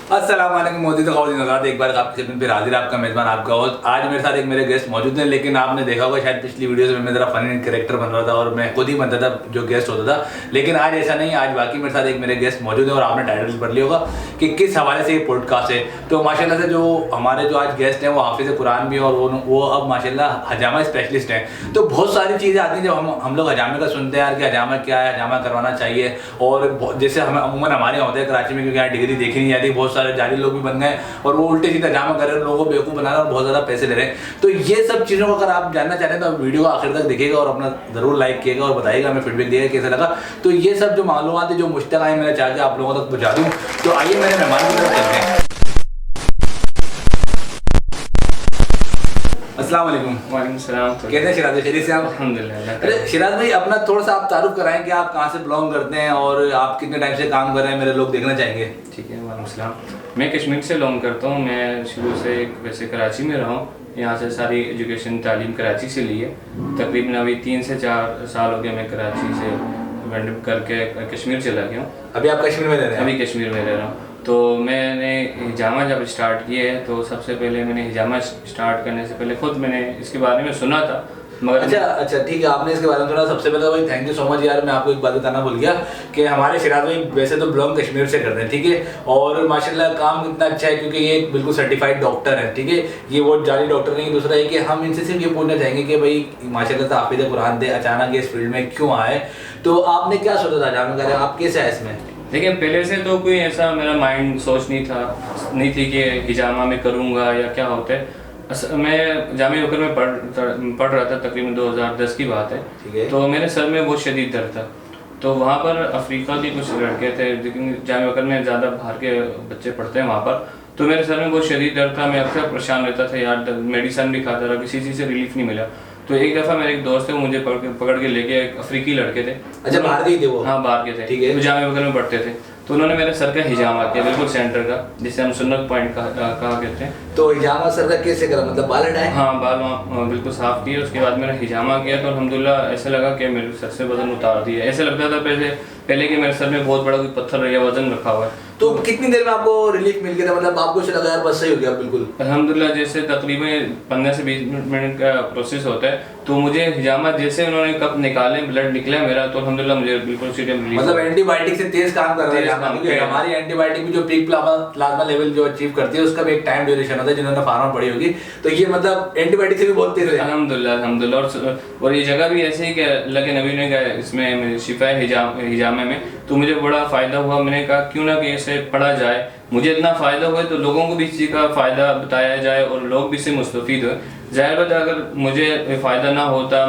अस्सलाम वालेकुम मोदी तो खाओ दिन एक बार आपकी खिदमत पे हाजिर आपका मेज़बान आपका होस्ट। आज मेरे साथ एक मेरे गेस्ट मौजूद हैं, लेकिन आपने देखा होगा शायद पिछली वीडियोस में मैं ज़रा फनी कैरेक्टर बन रहा था और मैं खुद ही बनता था जो गेस्ट होता था, लेकिन आज ऐसा नहीं। आज बाकी मेरे साथ एक मेरे गेस्ट मौजूद है और आपने टाइटल पढ़ लिया होगा कि किस हवाले से ये पॉडकास्ट है। तो माशाल्लाह से जो हमारे जो आज गेस्ट हैं वो हाफिज़ कुरान भी और वो अब माशाल्लाह हजामा स्पेशलिस्ट हैं। तो बहुत सारी चीज़ें आती हैं जब हम लोग हजामे का सुनते हैं यार कि हजामा क्या है, हजामा करवाना चाहिए। और जैसे हमें अमूमन हमारे यहाँ होते हैं कराची में, क्योंकि यहाँ डिग्री देखी नहीं जाती, बहुत सारे जाली लोग भी बन गए और वो उल्टे सीधा हजामा कर रहे हैं, लोगों को बेवकूफ़ बना रहे हैं और बहुत ज़्यादा पैसे ले रहे हैं। तो ये सब चीज़ों को अगर आप जानना चाहते हैं तो वीडियो को आखिर तक देखिएगा और अपना ज़रूर लाइक कीजिएगा और बताइएगा, हमें फीडबैक दिएगा कैसा लगा। तो ये सब जो मालूमात है जो मुश्तक है मैंने चाह के आप लोगों तक पहुँचा दूँ। तो आइए मेरे मेहमान की तरफ चलते हैं। अस्सलाम वालेकुम। वालेकुम सलाम। कैसे हैं शिराज भाई, खैरियत से आप? अल्हम्दुलिल्लाह। अरे शिराज भाई, अपना थोड़ा सा आप तारुफ कराएं कि आप कहाँ से बिलोंग करते हैं और आप कितने टाइम से काम कर रहे हैं, मेरे लोग देखना चाहेंगे। ठीक है, वालेकुम सलाम। मैं कश्मीर से बिलोंग करता हूँ। मैं शुरू से वैसे कराची में रहा हूँ, यहाँ से सारी एजुकेशन तालीम कराची से ली है। तकरीबन अभी 3 से 4 साल हो गए मैं कराची से वेंड करके कश्मीर चला गया हूँ। अभी आप कश्मीर में रह रहे हैं? अभी कश्मीर में रह रहा हूँ। तो मैंने हिजामा जब स्टार्ट किया है तो सबसे पहले मैंने हिजामा स्टार्ट करने से पहले खुद मैंने इसके बारे में सुना था, मगर अच्छा ठीक है, आपने इसके बारे में सुना। सबसे पहले तो भाई थैंक यू सो मच यार। मैं आपको एक बात बताना भूल गया कि हमारे शिराज भाई वैसे तो बिलोंग कश्मीर से करते हैं, ठीक है, और माशाल्लाह काम कितना अच्छा है क्योंकि ये एक बिल्कुल सर्टिफाइड डॉक्टर है, ठीक है। ये वो जाली डॉक्टर नहीं। दूसरा है कि हम इनसे सिर्फ ये पूछना चाहेंगे कि भाई माशाल्लाह से हाफिज़ कुरान थे, अचानक इस फील्ड में क्यों आए, तो आपने क्या सोचा था जानकारी, आप कैसे आए इसमें? देखिए, पहले से तो कोई ऐसा मेरा माइंड सोच नहीं थी कि हिजामा में करूँगा या क्या होता है। मैं जामिया बकर में पढ़ रहा था, तकरीबन 2010 की बात है। तो मेरे सर में बहुत शदीद दर्द था। तो वहाँ पर अफ्रीका के कुछ लड़के थे, लेकिन जामिया बकर में ज़्यादा बाहर के बच्चे पढ़ते हैं वहाँ पर। तो मेरे सर में बहुत शदीद दर्द था, मैं अक्सर परेशान रहता था यार, मेडिसिन भी खाता रहा, किसी चीज़ से रिलीफ नहीं मिला। तो एक दफ़ा मेरे एक दोस्त है, वो मुझे पकड़ के लेके, एक अफ्रीकी लड़के थे। अच्छा, बाहर के थे वो? हाँ, बाहर के थे, ठीक है। वो जामिया बकर में पढ़ते थे। तो उन्होंने मेरे सर का हिजामा किया, बिल्कुल सेंटर का, जिसे हम सुन्नत पॉइंट कहा कहते हैं। तो हिजामा सर का कैसे करा, मतलब बाल हटाए? हाँ, बाल बिल्कुल साफ किए। उसके बाद मैंने हिजामा किया तो अल्हम्दुलिल्लाह ऐसा लगा कि मेरे सर से वजन उतार दिया। ऐसा लगता था पहले कि मेरे सर में बहुत बड़ा कोई पत्थर या वजन रखा हुआ है। तो कितनी देर में आपको रिलीफ मिल गया था, मतलब आपको ऐसा लगा यार बस सही हो गया बिल्कुल? अल्हम्दुलिल्लाह, जैसे तकरीबन 15 से 20 मिनट का प्रोसेस होता है। तो मुझे हिजामा जैसे उन्होंने कप निकाले, ब्लड निकला मेरा, तो अल्हम्दुलिल्लाह मुझे बिल्कुल उसी टाइम रिलीफ। मतलब एंटीबायोटिक से तेज काम कर रहा है, क्योंकि हमारी एंटीबायोटिक भी जो पीक प्लाज्मा लेवल जो अचीव करती है उसका भी एक टाइम ड्यूरेशन होता है, जिन्होंने फार्मा पढ़ी होगी। तो ये मतलब एंटीबायोटिक से भी बहुत तेज है। अल्हम्दुलिल्लाह। और ये जगह भी ऐसे ही कि अल्लाह के नबी ने कहा इसमें शिफा है हिजामे में, तो मुझे बड़ा फ़ायदा हुआ। मैंने कहा क्यों ना कि इसे पढ़ा जाए, मुझे इतना फ़ायदा हुआ तो लोगों को भी इस चीज़ का फ़ायदा बताया जाए और लोग भी इससे मुस्तफ़ीद हो। ज़ाहिर बात है, अगर मुझे फ़ायदा ना होता,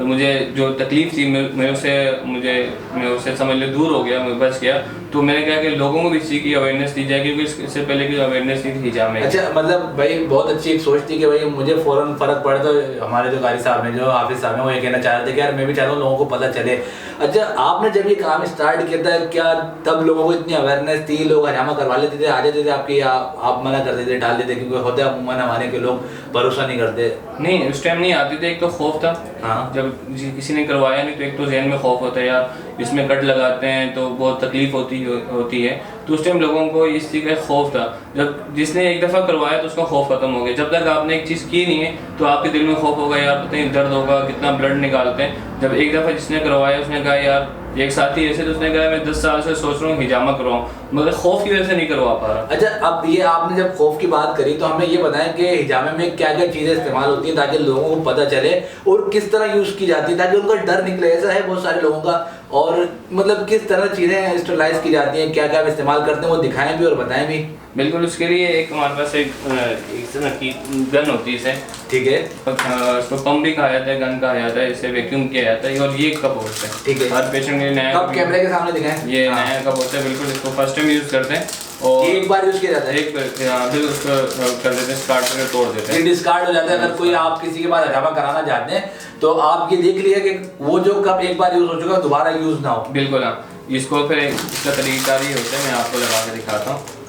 मुझे जो तकलीफ़ थी मैं उससे समझ लो दूर हो गया, मैं बच गया। तो मैंने कहा कि लोगों को भी इस चीज़ की अवेयरनेस दी जाए, क्योंकि इससे पहले की अवेयरनेस नहीं थी हिजामे। अच्छा, मतलब भाई बहुत अच्छी एक सोच थी कि भाई मुझे फ़ौरन फ़र्क पड़े। तो हमारे जो कारी साहब ने, जो हाफिज़ साहब ने, वो ये कहना चाह रहे थे कि यार मैं भी चाहता हूँ लोगों को पता चले। अच्छा, आपने जब ये काम स्टार्ट किया था, क्या तब लोगों को इतनी अवेयरनेस थी? लोग हजामा करवा लेते थे, आ जाते थे आपकी, आप मना कर देते, डाल देते, क्योंकि होते अमूमन हमारे के लोग भरोसा नहीं करते? नहीं, उस टाइम नहीं आते थे। एक तो खौफ था। हाँ, जब किसी ने करवाया नहीं तो एक तो जहन में खौफ होता है यार, इसमें कट लगाते हैं तो बहुत तकलीफ होती है। तो उस टाइम लोगों को इस चीज़ का खौफ था। जब जिसने एक दफ़ा करवाया तो उसका खौफ खत्म हो गया। जब तक आपने एक चीज़ की नहीं है तो आपके दिल में खौफ होगा यार, पता नहीं दर्द होगा, कितना ब्लड निकालते हैं। जब एक दफ़ा जिसने करवाया उसने कहा यार, एक साथी ऐसे, तो उसने कहा मैं 10 साल से सोच रहा हूँ हिजामा करवाऊँ, मगर खौफ की वजह से नहीं करवा पा रहा। अच्छा, अब ये आपने जब खौफ की बात करी तो हमें ये बताएं कि हिजामे में क्या क्या चीज़ें इस्तेमाल होती हैं ताकि लोगों को पता चले, और किस तरह यूज़ की जाती है ताकि उनका डर निकले। ऐसा है बहुत सारे लोगों का, और मतलब किस तरह चीज़ें स्टरलाइज की जाती हैं, क्या क्या इस्तेमाल करते हैं, वो दिखाएं भी और बताएं भी। बिल्कुल, उसके लिए एक हमारे पास एक तरह की गन होती है इसे, ठीक है। उसको पंप भी कहा जाता है, गन कहा जाता है, इसे वैक्यूम किया जाता है। और ये कप होता है, ठीक है। हर पेशेंट के लिए नया कप कैमरे के सामने दिखाएं। ये नया कप होता है, बिल्कुल। इसको फर्स्ट टाइम यूज़ करते हैं और एक बार यूज़ किया जाता है, फिर उसको कर देते हैं, स्टार्ट करके तोड़ देते हैं, डिस्कार्ड हो जाता है। अगर कोई आप किसी के पास हजामा कराना चाहते हैं तो आप ये देख लिया कि वो जो कप एक बार यूज़ हो चुका है दोबारा यूज़ ना हो। बिल्कुल, हाँ। इसको फिर इसका तरीका ये होता है, मैं आपको लगा के दिखाता हूँ।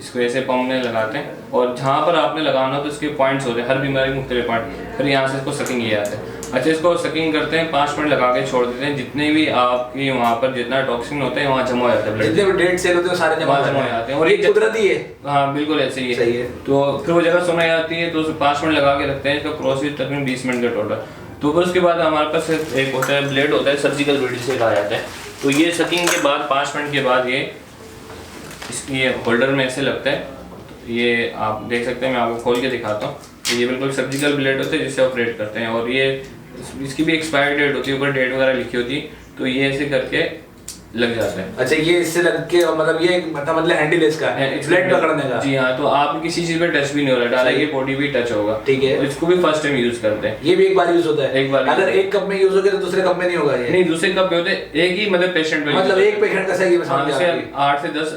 इसको ऐसे पंप में लगाते हैं और जहाँ पर आपने लगाना हो तो इसके पॉइंट्स होते हैं, हर बीमारी के मुख्तलिफ पॉइंट। फिर यहाँ से इसको सकिंग किया जाता है। अच्छा, इसको सकिंग करते हैं, 5 मिनट लगा के छोड़ देते हैं, जितने भी आपकी वहाँ पर जितना टॉक्सिन होते हैं वहाँ जमा हो जाता है, जितने भी डेड सेल होते हैं सारे जमा हो जाते हैं, और ये कुदरती है। हाँ बिल्कुल ऐसे ही है। सही है। तो फिर वो जगह सुनाई आती है तो उसे 5 मिनट लगा के रखते हैं, इसका प्रोसेस तकरीबन 20 मिनट का टोटल। तो फिर उसके बाद हमारे पास एक होता है ब्लेड होता है, सर्जिकल ब्लेड से कहा जाता है। तो ये सकिंग के बाद 5 मिनट के बाद ये होल्डर में ऐसे लगता है, तो ये आप देख सकते हैं, मैं आपको खोल के दिखाता हूँ। तो ये बिल्कुल सर्जिकल ब्लेड होते हैं जिससे ऑपरेट करते हैं, और ये इसकी भी एक्सपायरी डेट होती है, ऊपर डेट वगैरह लिखी होती है, तो ये ऐसे करके लग जाता है। अच्छा, ये इससे लग के मतलब ये मतलब हैंडीलेस का है, ब्लेड पकड़ने का। जी हाँ, तो आप किसी चीज पे टच भी नहीं हो रहा, डायरेक्ट ये बॉडी भी टच होगा। ठीक है। तो इसको भी फर्स्ट टाइम यूज करते हैं। ये भी एक बार यूज होता है? एक बार। अगर एक कप में यूज हो गया तो दूसरे कप में नहीं होगा ये? नहीं, दूसरे कप में होते एक ही मतलब पेशेंट में, मतलब एक पेशेंट का सही है। 8 से 10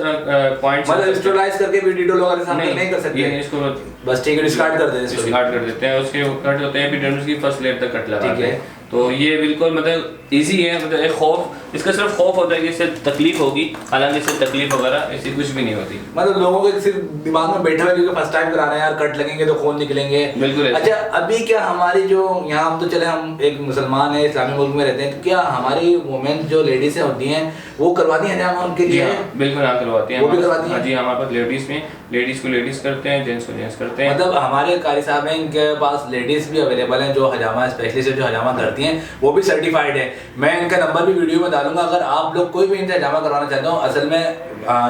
पॉइंट्स मतलब स्टेरलाइज करके भी डिटोल वगैरह सामने नहीं कर सकते? इसको बस ठीक है, डिस्कार्ड कर देते हैं, डिस्कार्ड कर देते हैं। उसके कट होते हैं, एपिडर्मिस की फर्स्ट लेयर तक कट लगाते हैं। तो ये बिल्कुल मतलब इजी है, मतलब एक खौफ, इसका सिर्फ खौफ होता है कि इससे तकलीफ होगी, हालांकि इससे तकलीफ वगैरह ऐसी कुछ भी नहीं होती। मतलब लोगों के सिर्फ दिमाग में बैठा हुआ क्योंकि फर्स्ट टाइम करा रहे हैं यार, कट लगेंगे तो खून निकलेंगे। बिल्कुल। अच्छा, अभी क्या हमारी जो यहाँ हम तो चले हम एक मुसलमान है, इस्लामी मुल्क में रहते हैं, तो क्या हमारी वुमेन जो लेडीज होती हैं वो करवाती हैं हजामा उनके लिए? बिल्कुल हाँ, करवाती हैं। वो भी करवाती हैं? जी, हमारे पास लेडीज को लेडीज करते हैं, जेंट्स को जेंट्स करते हैं। मतलब हमारे कारी साहब हैं, इनके पास लेडीज भी अवेलेबल हैं जो हजामा स्पेशलिस्ट जो हजामा करती हैं, वो भी सर्टिफाइड है। मैं इनका नंबर भी वीडियो में डालूंगा, अगर आप लोग कोई भी इनसे हजामा करवाना चाहते हो, असल में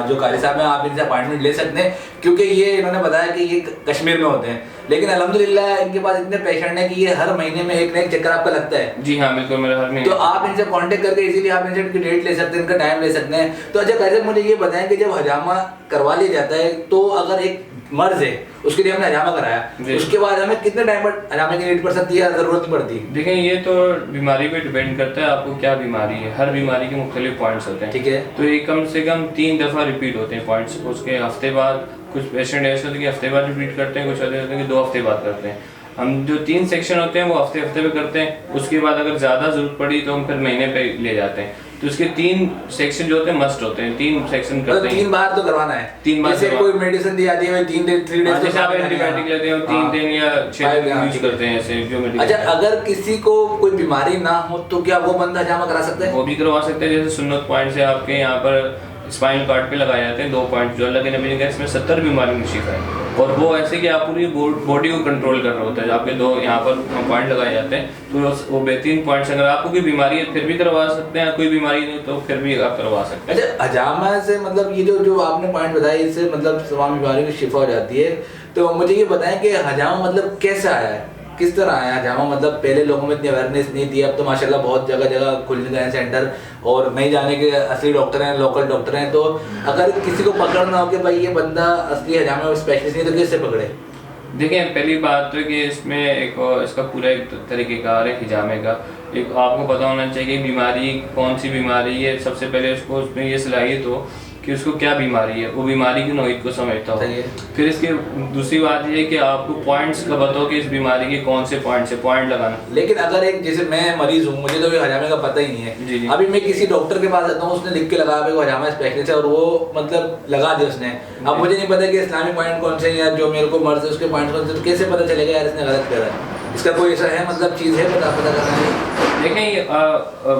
जो कारी साहब हैं आप इनसे अपॉइंटमेंट ले सकते हैं, क्योंकि ये इन्होंने बताया कि ये कश्मीर में होते हैं, लेकिन अल्हम्दुलिल्लाह इनके पास इतने पेशेंट हैं कि ये हर महीने में एक ना एक चक्कर आपका लगता है। जी हाँ बिल्कुल, मेरा हर महीने। तो आप इनसे कांटेक्ट करके इजीली आप इनसे इनकी डेट ले सकते हैं, इनका टाइम ले सकते हैं। तो अच्छा कारी साहब, मुझे ये बताएं कि जब हजामा करवा लिया जाता है, तो अगर एक मर्ज है उसके लिए हमने हजामा कराया, उसके बाद हमें कितने टाइम पर हजामे की नीड पड़ सकती है, जरूरत नहीं पड़ती? देखिए, ये तो बीमारी पे डिपेंड करता है आपको क्या बीमारी है, हर बीमारी के मुख्तलिफ पॉइंट्स होते हैं। ठीक है। तो ये कम से कम 3 दफा रिपीट होते हैं पॉइंट्स, उसके हफ्ते बाद। कुछ पेशेंट ऐसे होते हैं कि हफ्ते बाद रिपीट करते हैं, कुछ होते हैं कि 2 हफ्ते बाद करते हैं। हम जो 3 सेक्शन होते हैं वो हफ्ते पे करते हैं, उसके बाद अगर ज़्यादा ज़रूरत पड़ी तो हम फिर महीने पे ले जाते हैं। तो उसके 3 सेक्शन जो होते हैं मस्ट होते हैं, 3 सेक्शन करते हैं। 3 बार तो करवाना है। 3 बार। जैसे कोई मेडिसिन दी जाती है 3 डेज जैसे आप एंटीबायोटिक लेते हैं 3 दिन या 6 दिन यूज करते हैं ऐसे जो मेडिसिन। अच्छा, अगर किसी को कोई बीमारी ना हो तो क्या वो बंदा हजामा करा सकता है? वो भी करवा सकते हैं। जैसे सुन्नत पॉइंट से आपके यहाँ पर स्पाइनल कार्ड पे लगाए जाते हैं 2 पॉइंट, जो अल्लाह के नबी ने कहा इसमें 70 बीमारियों की शिफा है, और वो ऐसे कि आप पूरी बॉडी को कंट्रोल कर रहे होते हैं। आपके 2 यहाँ पर पॉइंट लगाए जाते हैं, तो वो बेहतरीन पॉइंट्स। अगर आपको कोई बीमारी है फिर भी करवा सकते हैं, कोई बीमारी नहीं तो फिर भी आप करवा सकते हैं। अच्छा, हजामा से मतलब ये जो आपने पॉइंट बताया, इससे मतलब तमाम बीमारियों की शिफा हो जाती है। तो मुझे ये बताएं कि हजामा मतलब कैसे आया है, किस तरह आया हजामा? मतलब पहले लोगों में इतनी अवेयरनेस नहीं थी, अब तो माशाल्लाह बहुत जगह जगह खुल गए हैं सेंटर, और नहीं जाने के असली डॉक्टर हैं, लोकल डॉक्टर हैं। तो अगर किसी को पकड़ना हो कि भाई ये बंदा असली हजामा स्पेशलिस्ट नहीं, तो किससे पकड़े? देखिए, पहली बात तो कि इसमें इसका पूरा एक तरीक़ेकार है हिजामे का। एक आपको पता होना चाहिए कि बीमारी कौन सी बीमारी है, सबसे पहले उसको उसमें ये सलाहियत हो कि उसको क्या बीमारी है, वो बीमारी की नौइयत को समझता हो। फिर इसकी दूसरी बात ये है कि आपको पॉइंट्स का बताओ कि इस बीमारी के कौन से पॉइंट्स है, पॉइंट लगाना। लेकिन अगर एक जैसे मैं मरीज हूँ, मुझे तो हजामे का पता ही नहीं है, जी। अभी मैं किसी डॉक्टर के पास जाता हूँ, उसने लिख के लगा वो हजामा स्पेशलिस्ट है, और वो मतलब लगा दिया उसने। अब मुझे नहीं पता कि इस्लामिक पॉइंट कौन से या जो मेरे को मर्ज है उसके पॉइंट कौन से, तो कैसे पता चलेगा यार इसने गलत करा है? इसका कोई ऐसा है मतलब चीज़ है पता करना है? देखें,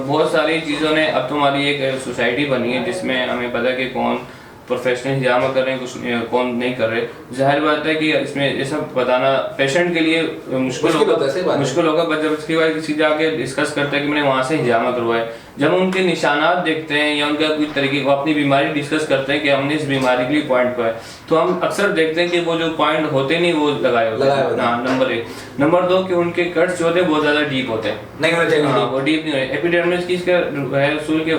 बहुत सारी चीज़ों ने, अब तो हमारी एक सोसाइटी बनी है जिसमें हमें पता है कि कौन प्रोफेशनल हिजामा कर रहे हैं, कुछ कौन नहीं कर रहे। जाहिर बात है कि इसमें ये सब बताना पेशेंट के लिए मुश्किल होगा। बट जब इसके बाद किसी जाके डिस्कस करता है कि मैंने वहाँ से हिजामा करवाया, जब हम उनके निशानात देखते हैं या उनका कोई तरीके को अपनी बीमारी डिस्कस करते हैं कि हमने इस बीमारी के लिए पॉइंट पाया, तो हम अक्सर देखते हैं कि वो जो पॉइंट होते नहीं वो लगाए होते हैं। हाँ, नंबर 1। नंबर 2 कि उनके कट्स जो होते हैं बहुत ज़्यादा डीप होते हैं, नहीं होना चाहिए। हाँ, वो डीप नहीं होते। एपिडर्मिस की इसका है उसूल के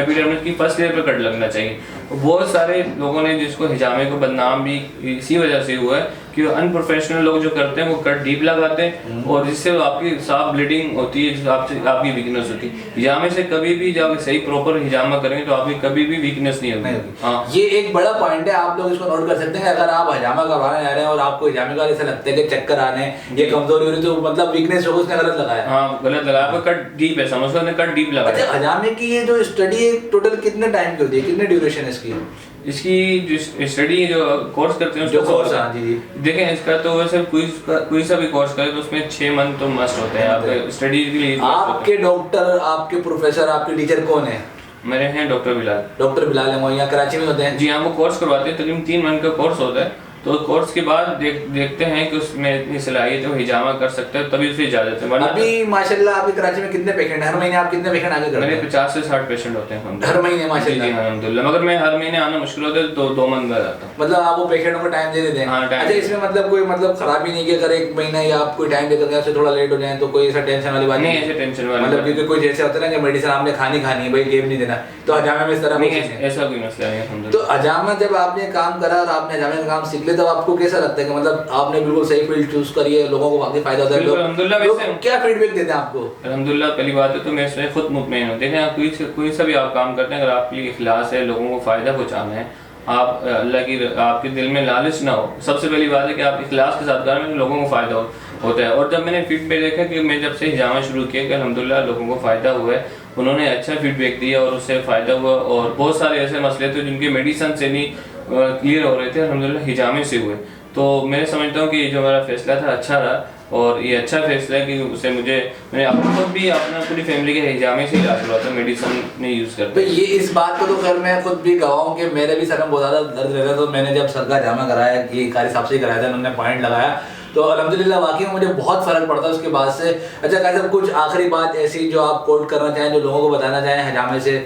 एपिडर्मिस की फर्स्ट लेयर पर कट लगना चाहिए। बहुत सारे लोगों ने जिसको हिजामे को बदनाम भी इसी वजह से हुआ है कि अनप्रोफेशनल लोग जो करते हैं वो कट डीप लगाते हैं, और जिससे आपकी साफ ब्लीडिंग होती है, जिससे आपकी वीकनेस होती है। हिजामे से कभी भी जब सही प्रॉपर हिजामा करेंगे तो आपकी कभी भी वीकनेस नहीं होगी। हाँ, ये एक बड़ा पॉइंट है, आप लोग इसको नोट कर सकते हैं। अगर आप हिजामा करवाने जा रहे हैं और आपको हिजामे का ऐसा लगता है कि चक्कर आ रहे हैं, ये कमजोरी हो रही, तो मतलब वीकनेस हो, उसने गलत लगाया। हाँ, गलत लगाया, आपका कट डीप है, समझ लो, कट डीप लगाया। अच्छा, हिजामे की ये जो स्टडी है टोटल कितने टाइम की होती है, कितने ड्यूरेशन है इसकी? इसकी जो स्टडी जो कोर्स करते हैं जो उसका कोर्स, हाँ जी जी, देखें इसका तो वैसे कोई सा भी कोर्स करें तो उसमें 6 मंथ तो मस्ट होते हैं आपके स्टडी के लिए। आपके डॉक्टर, आपके प्रोफेसर, आपके टीचर कौन है? मेरे हैं डॉक्टर बिलाल। डॉक्टर बिलाल है, वो यहाँ कराची में होते हैं? जी हाँ, वो कोर्स करवाते हैं, तकरीबन 3 मंथ का कोर्स होता है। तो कोर्स के बाद देखते हैं कि उसमें इतनी सलाहियत है, वो हिजामा कर सकते हैं, तभी उसे इजाजत है। अभी माशाल्लाह आपकी कराची में कितने पेशेंट हैं? हर महीने आप कितने पेशेंट आगे करते हैं? मेरे 50 से 60 पेशेंट होते हैं हर महीने माशाल्लाह। जी हाँ, अल्हम्दुलिल्लाह। मगर मैं हर महीने आना मुश्किल होता है तो 2 मंथ में आता हूँ। मतलब आप वो पेशेंटों को टाइम दे देते हैं? हाँ, टाइम। अच्छा, इसमें मतलब कोई मतलब खराबी नहीं कि अगर 1 महीना या आप कोई टाइम देकर आपसे थोड़ा लेट हो जाए तो कोई ऐसा टेंशन वाली बात नहीं? ऐसे टेंशन वाली मतलब क्योंकि कोई जैसे होता है ना कि मेडिसिन आपने खानी है भाई, गेम नहीं देना, तो हजामा में इस तरह नहीं, ऐसा कोई मसला नहीं है। तो हजामा जब आपने काम करा और आपने हजामे का काम सीख लिया, तब आपको कैसा लगता है कि मतलब आपने बिल्कुल सही फील्ड चूज करी है, लोगों को काफी फायदा होता है? लोग क्या फीडबैक देते हैं आपको? अल्हम्दुलिल्लाह, पहली बात है तो मैं इसमें खुद मुतमईन हूँ। देखें, आप कोई सा भी आप काम करते हैं, अगर आपके लिए इखलास है, लोगों को फ़ायदा पहुँचाना है, आप अल्लाह की, आपके दिल में लालच ना हो। सबसे पहली बात है कि आप इखलास के साथ करें, लोगों को फ़ायदा होता है। और जब मैंने फीडबैक देखा कि मैं जब से हिजामा शुरू किया कि अल्हम्दुलिल्लाह लोगों को फ़ायदा हुआ है, उन्होंने अच्छा फीडबैक दिया और उससे फ़ायदा हुआ। और बहुत सारे ऐसे मसले थे जिनके मेडिसिन से नहीं क्लियर हो रहे थे, अल्हम्दुलिल्लाह हिजामे से हुए। तो मैं समझता हूँ कि जो मेरा फैसला था अच्छा रहा और ये अच्छा फैसला है कि उसे मैंने खुद भी अपना पूरी फैमिली के हिजामे से इलाज हुआ था, मेडिसिन नहीं यूज़ करते। तो ये इस बात को तो खैर मैं खुद भी गवाह हूँ कि मेरे भी सर में बहुत ज़्यादा दर्द रहता, तो मैंने जब सर का हिजामा कराया, ये कारी साहब से ही कराया था, उन्होंने पॉइंट लगाया, तो अल्हम्दुलिल्लाह वाकई में मुझे बहुत फ़र्क पड़ता है उसके बाद से। अच्छा कारी साहब, कुछ आखिरी बात ऐसी जो आप कोट करना चाहें, जो लोगों को बताना चाहें हिजामे से?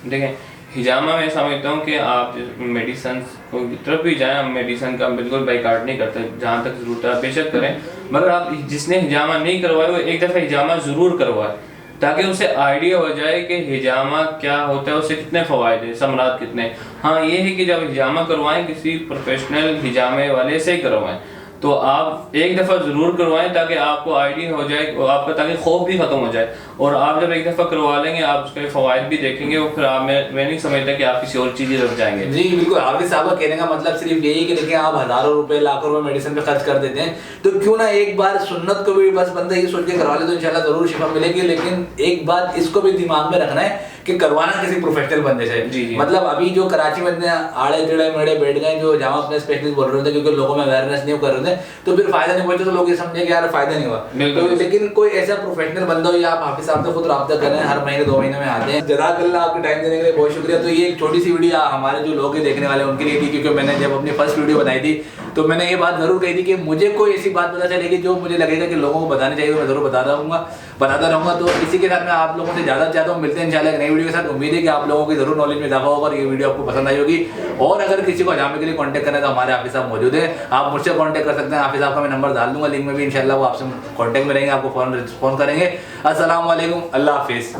देखें, हिजामा मैं समझता हूँ कि आप मेडिसन को तरफ भी जाएं, हम मेडिसन का बिल्कुल बाइकाट नहीं करते, जहाँ तक ज़रूरत है बेशक करें, मगर आप जिसने हिजामा नहीं करवाया वो एक दफ़ा हिजामा ज़रूर करवाए, ताकि उसे आइडिया हो जाए कि हिजामा क्या होता है, उससे कितने फ़वायद हैं, समरात कितने। हाँ, ये है कि जब हिजामा करवाएं किसी प्रोफेशनल हिजामे वाले से ही करवाएं, तो आप एक दफ़ा ज़रूर करवाएं ताकि आपको आइडिया हो जाए और आपका, ताकि खौफ भी ख़त्म हो जाए। और आप जब एक दफ़ा करवा लेंगे, आप उसके फ़वायद भी देखेंगे और फिर मैं नहीं समझता कि आप किसी और चीज़ की तरफ जाएंगे। जी बिल्कुल, हाफिज़ साहब का कहने का मतलब सिर्फ यही कि देखिए, आप हज़ारों रुपए, लाखों रुपए मेडिसिन पे खर्च कर देते हैं, तो क्यों ना एक बार सुन्नत को भी बस बंदा ये सोच के करवा ले तो इंशाल्लाह ज़रूर शिफा मिलेगी। लेकिन एक बात इसको भी दिमाग में रखना है कि करवाना किसी प्रोफेशनल बंदे से। जी। मतलब अभी जो कराची में इतने आड़े टेढ़े मेढ़े बैठ गए जो जहाँ अपने स्पेशलिस्ट बोल रहे थे, क्योंकि लोगों में अवेयरनेस नहीं कर रहे थे, तो फिर फायदा नहीं पहुंचे, तो लोग ये समझे कि यार फायदा नहीं हुआ। तो लेकिन कोई ऐसा प्रोफेशनल बंदा हो, या आप हाफिज़ साहब से खुद राब्ता कर रहे हैं, हर महीने 2 महीने में आते हैं, जज़ाकल्लाह, आपके टाइम देने के लिए बहुत शुक्रिया। तो ये एक छोटी सी वीडियो हमारे जो लोग देखने वाले उनके लिए थी, क्योंकि मैंने जब अपनी फर्स्ट वीडियो बनाई थी तो मैंने ये बात जरूर कही थी कि मुझे कोई ऐसी बात पता चलेगी जो मुझे लगेगा कि लोगों को बतानी चाहिए, मैं जरूर बताता रहूँगा। तो इसी के साथ मैं आप लोगों से ज़्यादा चाहता हूँ, मिलते हैं इंशाल्लाह एक नई वीडियो के साथ। उम्मीद है कि आप लोगों की जरूर नॉलेज में इजाफा होगा और ये वीडियो आपको पसंद आई होगी। और अगर किसी को हिजामे के लिए कॉन्टैक्ट करना है तो हमारे हाफिज़ साहब मौजूद है, आप मुझसे कॉन्टैक्ट कर सकते हैं। हाफिज़ साहब का मैं नंबर डाल दूंगा लिंक में भी, इंशाल्लाह वो आपसे कॉन्टैक्ट में रहेंगे, आपको फ़ोन करेंगे। अस्सलाम वालेकुम, अल्लाह हाफिज़।